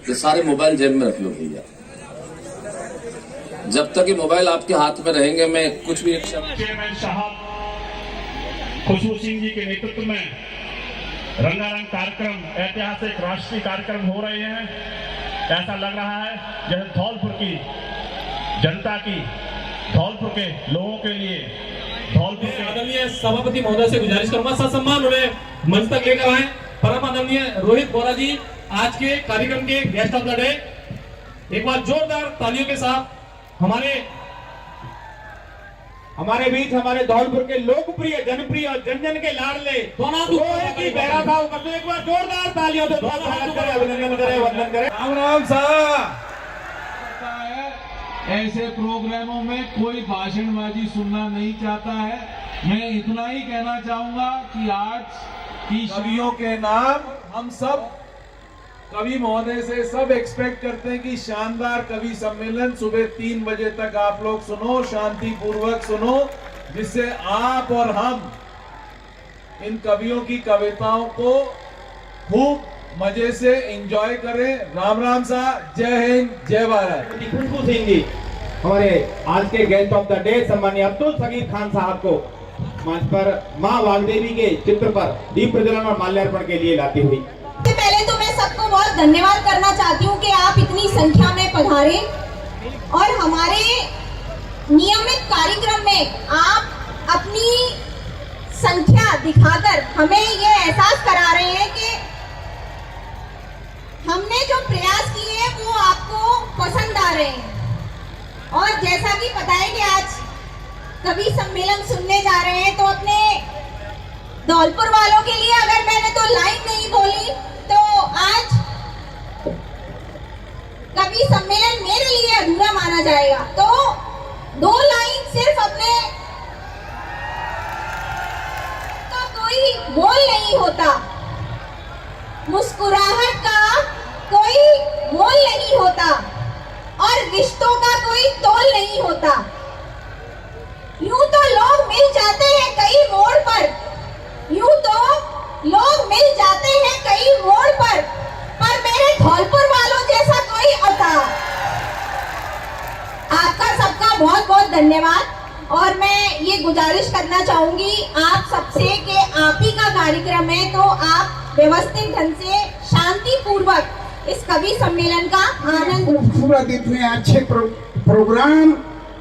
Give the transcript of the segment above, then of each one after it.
ये सारे मोबाइल जेब में रख लो भैया। जब तक ये मोबाइल आपके हाथ में रहेंगे मैं कुछ भी चेयरमैन साहब खुशबू सिंह जी के नेतृत्व में रंगारंग कार्यक्रम, ऐतिहासिक राष्ट्रीय कार्यक्रम हो रहे हैं। ऐसा लग रहा है जैसे धौलपुर की जनता की, धौलपुर के लोगों के लिए, धौलपुर के आदरणीय सभापति महोदय से गुजारिश करूंगा ससम्मान उन्हें मंच तक लेकर आए। परम आदरणीय रोहित बोरा जी आज के कार्यक्रम के गेस्ट ऑफ द डे। एक बार जोरदार तालियों के साथ हमारे बीच हमारे धौलपुर के लोकप्रिय, जनप्रिय और जन जन के लाडले की बहरा साहब करते। एक बार जोरदार तालियों से स्वागत करें, अभिनंदन करें, वंदन करें। राम राम साहब। ऐसे प्रोग्रामों में कोई भाषणबाजी सुनना नहीं चाहता है। मैं इतना ही कहना चाहूंगा कि आज की कवियों के नाम हम सब कवि महोदय से सब एक्सपेक्ट करते हैं कि शानदार कवि सम्मेलन सुबह 3 बजे तक आप लोग सुनो, शांति पूर्वक सुनो, जिससे आप और हम इन कवियों की कविताओं को खूब मजे से एंजॉय करें। राम राम साहब, जय हिंद, जय भारत। खुशबू सिंह जी हमारे आज के गेस्ट ऑफ द डे सम्मानीय अब्दुल सगीर खान साहब को मंच पर मां वाग्देवी के चित्र पर दीप प्रज्वलन और माल्यार्पण के लिए लाती हुई। सबसे पहले तो मैं सबको बहुत धन्यवाद करना चाहती हूँ कि आप इतनी संख्या में पधारे और हमारे नियमित कार्यक्रम में आप अपनी संख्या दिखाकर हमें ये एहसास करा रहे हैं कि हमने जो प्रयास किए हैं वो आपको पसंद आ रहे हैं। और जैसा कि पता है कि आज कवि सम्मेलन सुनने जा रहे हैं, तो अपने धौलपुर वालों के लिए अगर मैंने तो लाइन नहीं बोली तो आज कवि सम्मेलन मेरे लिए अधूरा माना जाएगा। तो 2 लाइन सिर्फ अपने का कोई मोल नहीं होता, मुस्कुराहट का कोई मोल नहीं होता और रिश्तों का कोई तोल नहीं होता। यूं तो लोग मिल जाते हैं कई मोड़ पर, यूं तो लोग मिल जाते हैं कई मोड़ पर मेरे धौलपुर वालों जैसा कोई होता। आपका सबका बहुत बहुत धन्यवाद। और मैं ये गुजारिश करना चाहूंगी आप सबसे कि आप ही का कार्यक्रम है तो आप व्यवस्थित ढंग से शांति पूर्वक इस कवि सम्मेलन का आनंद। खूबसूरत इतने अच्छे प्रोग्राम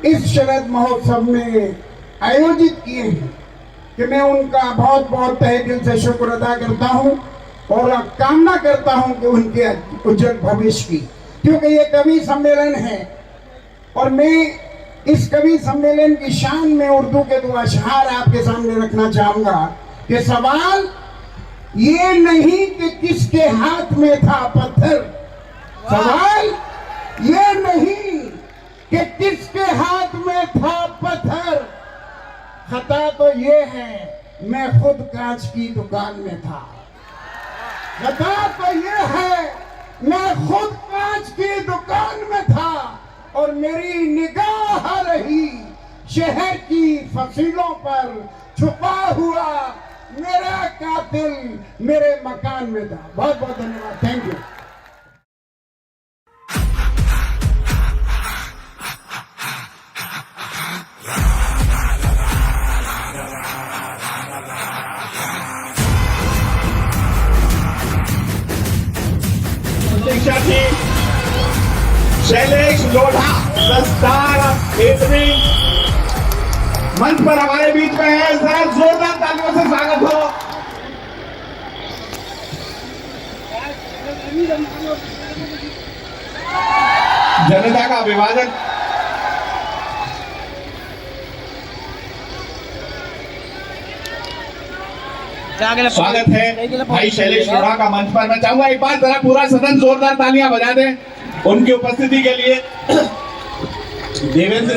इस शरद महोत्सव में आयोजित किए हैं कि मैं उनका बहुत बहुत तहे दिल से शुक्र अदा करता हूं और कामना करता हूं कि उनके उज्जवल भविष्य की, क्योंकि ये कवि सम्मेलन है और मैं इस कवि सम्मेलन की शान में उर्दू के 2 अशआर आपके सामने रखना चाहूंगा कि सवाल ये नहीं कि किसके हाथ में था पत्थर, सवाल ये नहीं कि किसके हाथ में था पत्थर, खता तो ये है मैं खुद कांच की दुकान में था। खता तो ये है मैं खुद कांच की दुकान में था और मेरी निगाह रही शहर की फसीलों पर, छुपा हुआ मेरा कातिल मेरे मकान में था। बहुत बहुत धन्यवाद, थैंक यू। शिक्षार्थी शैलेश लोढ़ा दस्तार मंच पर हमारे बीच में है। जरा जोरदार तालियों से स्वागत हो। जनता का अभिवादन। स्वागत है भाई शैलेश लोढ़ा का मंच पर। मैं चाहूंगा एक बार जरा पूरा सदन जोरदार तालियां बजा दे उनकी उपस्थिति के लिए। देवेंद्र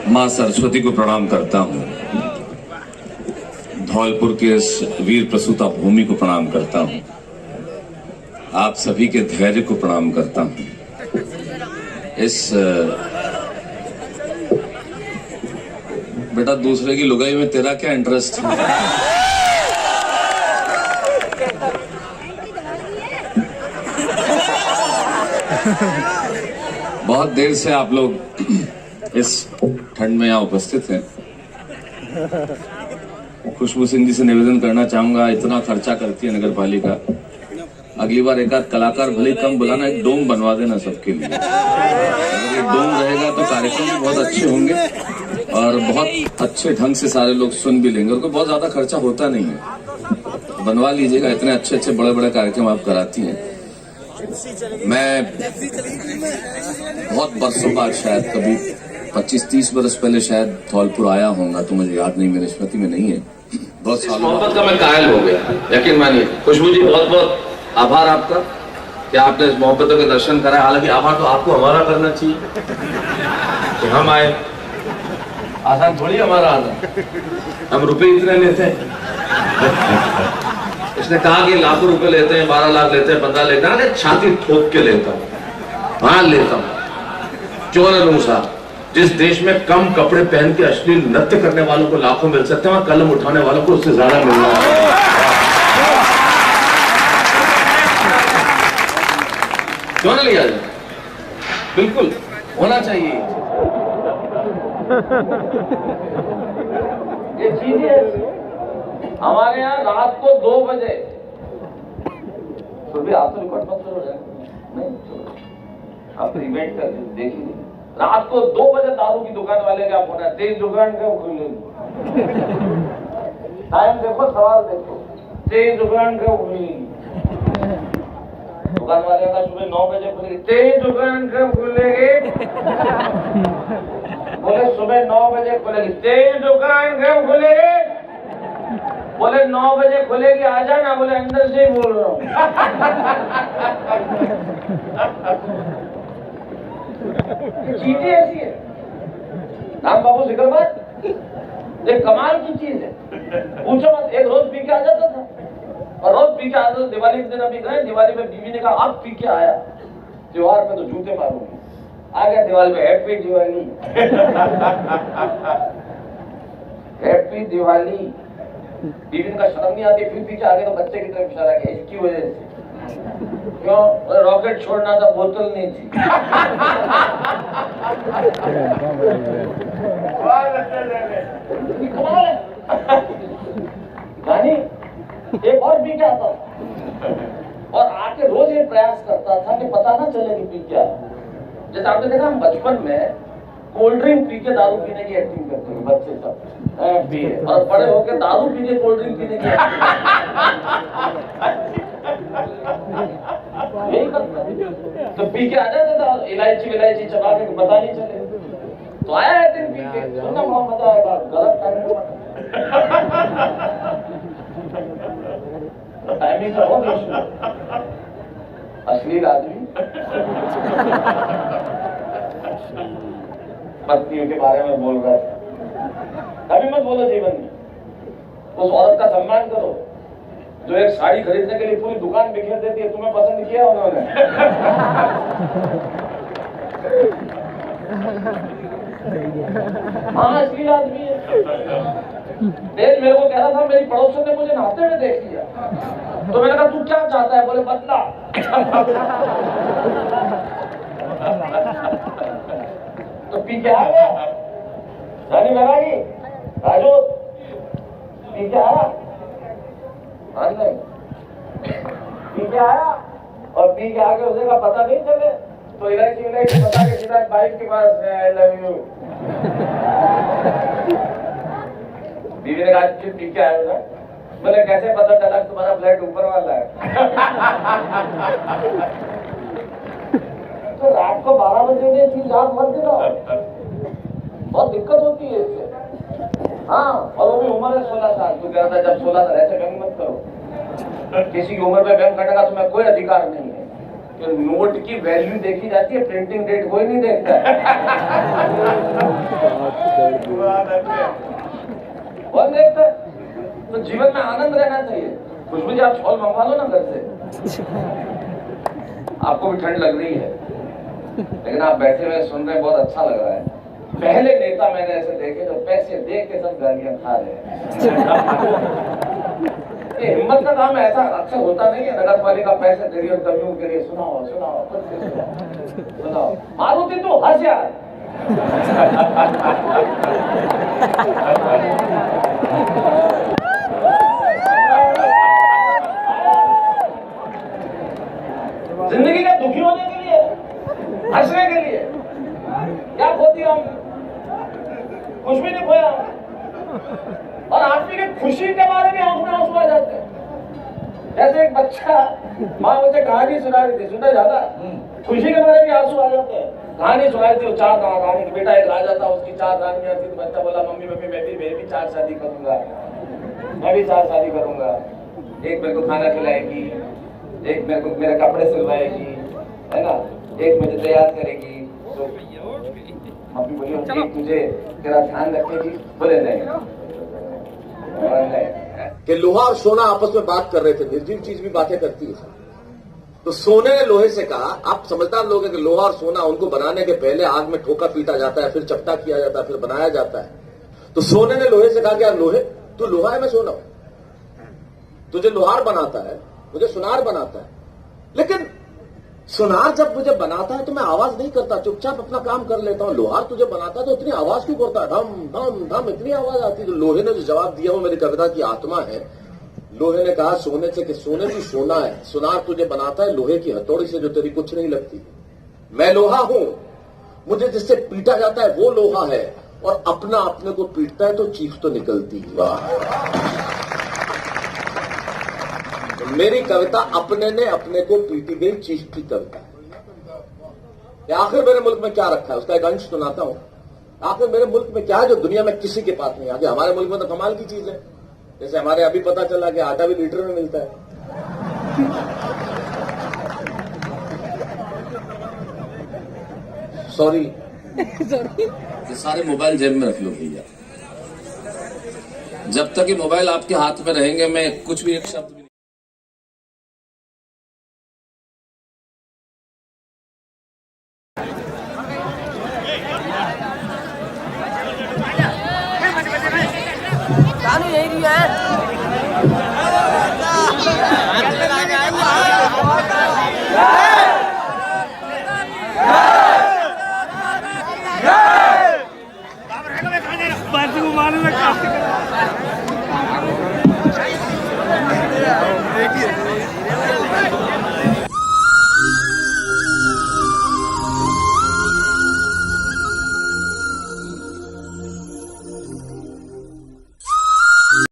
मां सरस्वती को प्रणाम करता हूं, धौलपुर के इस वीर प्रसूता भूमि को प्रणाम करता हूं, आप सभी के धैर्य को प्रणाम करता हूं। इस बेटा दूसरे की लुगाई में तेरा क्या इंटरेस्ट है? बहुत देर से आप लोग इस ठंड में यहाँ उपस्थित हैं। खुशबू सिंह जी से निवेदन करना चाहूंगा, इतना खर्चा करती है नगर पालिका, अगली बार एक आध कलाकार भले कम बुलाना, एक डोम बनवा देना सबके लिए। अगर ये डोम रहेगा तो कार्यक्रम भी बहुत अच्छे होंगे और बहुत अच्छे ढंग से सारे लोग सुन भी लेंगे। और कोई बहुत ज्यादा खर्चा होता नहीं है, बनवा लीजिएगा। इतने अच्छे अच्छे बड़े बड़े कार्यक्रम आप कराती हैं। मैं बहुत बरसों बाद, शायद कभी 25-30 बरस पहले शायद धौलपुर आया होऊंगा, तो मुझे याद नहीं, मेरी स्मृति में नहीं है। बहुत साल मोहब्बत का मैं कायल हो गया, यकीन मानिए। खुशबू जी बहुत बहुत आभार आपका कि आपने इस मोहब्बतों के दर्शन कराए। हालांकि आभार तो आपको हमारा करना चाहिए कि हम आए, आसान थोड़ी हमारा आना, हम रुपए इतने लेते हैं। इसने कहा कि लाखों रुपए लेते हैं, 12 लाख लेते हैं, 15 लेते हैं, छाती ठोक के लेता हूँ, हाँ लेता हूँ। चोर अनुसार जिस देश में कम कपड़े पहन के अश्लील नृत्य करने वालों को लाखों मिल सकते हैं, वहां कलम उठाने वालों को उससे ज्यादा मिल रहा है। क्यों ना लिया जाए, बिल्कुल होना चाहिए। ये चीजें हमारे यहाँ रात को 2 बजे, तो भी आप तो रिकॉर्ड मत करो नहीं, आप तो इवेंट कर देखिए। रात को 2 बजे दारू की दुकान वाले क्या फोन है, तेज दुकान क्यों खुली, टाइम देखो, सवाल देखो, तेज दुकान क्यों खुली। दुकान वाले का सुबह 9 बजे खुलेगी, तेज दुकान क्यों खुलेगी, बोले सुबह 9 बजे खुलेगी, तेज दुकान क्यों खुलेगी, बोले 9 बजे खुलेगी, आ जाना, बोले अंदर से ही बोल रहा हूँ। चीजें ऐसी है राम बाबू सिकरबाद, एक कमाल की चीज है, पूछो मत। एक रोज पी के आ जाता था, और रोज पी के आता था। दिवाली के दिन अभी गए, दिवाली में बीवी ने कहा अब पी के आया, त्योहार पे तो जूते मारूंगी। आ गया दिवाली में, हैप्पी दिवाली, हैप्पी दिवाली। बीवी का शर्म नहीं आती, फिर पीछे आगे तो बच्चे की तरफ इशारा किया, इसकी वजह से। क्यों, रॉकेट छोड़ना था, बोतल नहीं थी। गानी एक और पी के आता और आके रोज ये प्रयास करता था कि पता ना चले कि पी क्या। जैसे आपने देखा, हम बचपन में कोल्ड ड्रिंक पी के दारू पीने की एक्टिंग करते हैं, बच्चे सब पिए, और बड़े होकर दारू पी के कोल्ड ड्रिंक पीने की एक्टिंग यही करते। तो पी के आ जाता था, इलायची चबा के, पता नहीं चले। तो आया है दिन पी के, सुनना बहुत मजा आएगा, गलत टाइमिंग का बहुत इशू, अश्लील आदमी पत्नियों के बारे में बोल रहा है। कभी मत बोलो जीवन में, उस औरत का सम्मान करो जो एक साड़ी खरीदने के लिए पूरी दुकान बिखेर देती है। तुम्हें पसंद किया उन्होंने? हाँ, असली आदमी है। देख, मेरे को कह रहा था, मेरी पड़ोसन ने मुझे नहाते हुए देख लिया, तो मैंने कहा तू क्या चाहता है, बोले बदला। तो पी के आ गया, रानी बैरागी, राजू पी के आया, पी के आया, और पी के आगे उसे का पता नहीं चले, तो इलायची बता के सीधा बाइक के पास आई लव यू। बीवी ने कहा पी के आया ना, बोले कैसे पता चला तुम्हारा फ्लैट ऊपर वाला है। तो रात को 12 बजे ये चीज याद मत देना, बहुत दिक्कत होती है इससे। हाँ, और वो भी उम्र है 16 साल। तो कह रहा था जब 16 साल, ऐसे व्यंग मत करो, किसी की उम्र पे व्यंग करने का तुम्हें कोई अधिकार नहीं है। तो नोट की वैल्यू देखी जाती है, प्रिंटिंग डेट कोई नहीं देखता है। कौन देखता है? तो जीवन में आनंद रहना चाहिए। खुशबू जी, आप शॉल मंगवा लो ना घर से, आपको भी ठंड लग रही है, लेकिन आप बैठे हुए सुन रहे हैं, बहुत अच्छा लग रहा है। पहले नेता मैंने ऐसे देखे जो पैसे दे के सब गालियां खा रहे हैं। ये हिम्मत का काम ऐसा अक्सर होता नहीं है। नगर पालिका पैसे दे रही है कमियों के लिए, सुनाओ सुनाओ सुनाओ। मारुति तो हंस यार। जिंदगी का दुखी होने के लिए, हंसने के लिए क्या खो दिया हमने? कुछ भी नहीं खोया। और आदमी की खुशी के बारे में आंख में आंसू आ जाते हैं। जैसे एक बच्चा माँ मुझे कहानी सुना रही थी, सुना ज्यादा खुशी के बारे में आंसू आ जाते हैं। कहानी सुनाई थी, वो 4 रानी की बेटा एक राजा था, उसकी 4 रानियां थी। तो बच्चा बोला मम्मी मम्मी मैं भी 4 शादी करूंगा, मैं भी 4 शादी करूंगा। एक मेरे को खाना खिलाएगी, एक मेरे को मेरे कपड़े सिलवाएगी, है ना, एक मुझे तैयार करेगी। तो मम्मी बोली एक तुझे तेरा ध्यान रखेगी। बोले नहीं कि लोहा और सोना आपस में बात कर रहे थे। निर्जीव चीज भी बातें करती है। तो सोने ने लोहे से कहा, आप समझदार लोग हैं कि लोहा और सोना उनको बनाने के पहले आग में ठोका पीटा जाता है, फिर चपटा किया जाता है, फिर बनाया जाता है। तो सोने ने लोहे से कहा कि यार लोहे तू लोहा है, मैं सोना हूं। तुझे लोहार बनाता है, मुझे सुनार बनाता है। लेकिन सुनार जब मुझे बनाता है तो मैं आवाज नहीं करता, चुपचाप अपना काम कर लेता हूं। लोहार तुझे बनाता है तो इतनी आवाज क्यों करता है? धम धम धम इतनी आवाज आती है। तो लोहे ने जो जवाब दिया वो मेरी कविता की आत्मा है। लोहे ने कहा सोने से कि सोने की सोना है, सुनार तुझे बनाता है लोहे की हथौड़ी से जो तेरी कुछ नहीं लगती। मैं लोहा हूं, मुझे जिससे पीटा जाता है वो लोहा है, और अपना अपने को पीटता है तो चीख तो निकलती। वाह, मेरी कविता अपने ने अपने को पीटी गई चीख की कविता है। आखिर मेरे मुल्क में क्या रखा है उसका एक अंश सुनाता हूं। आखिर मेरे मुल्क में क्या है जो दुनिया में किसी के पास नहीं। आगे हमारे मुल्क में तो कमाल की चीज है। जैसे हमारे अभी पता चला कि आटा भी लीटर में मिलता है। सॉरी, ये सारे मोबाइल जेब में रख लो भैया। जब तक ये मोबाइल आपके हाथ में रहेंगे मैं कुछ भी एक शब्द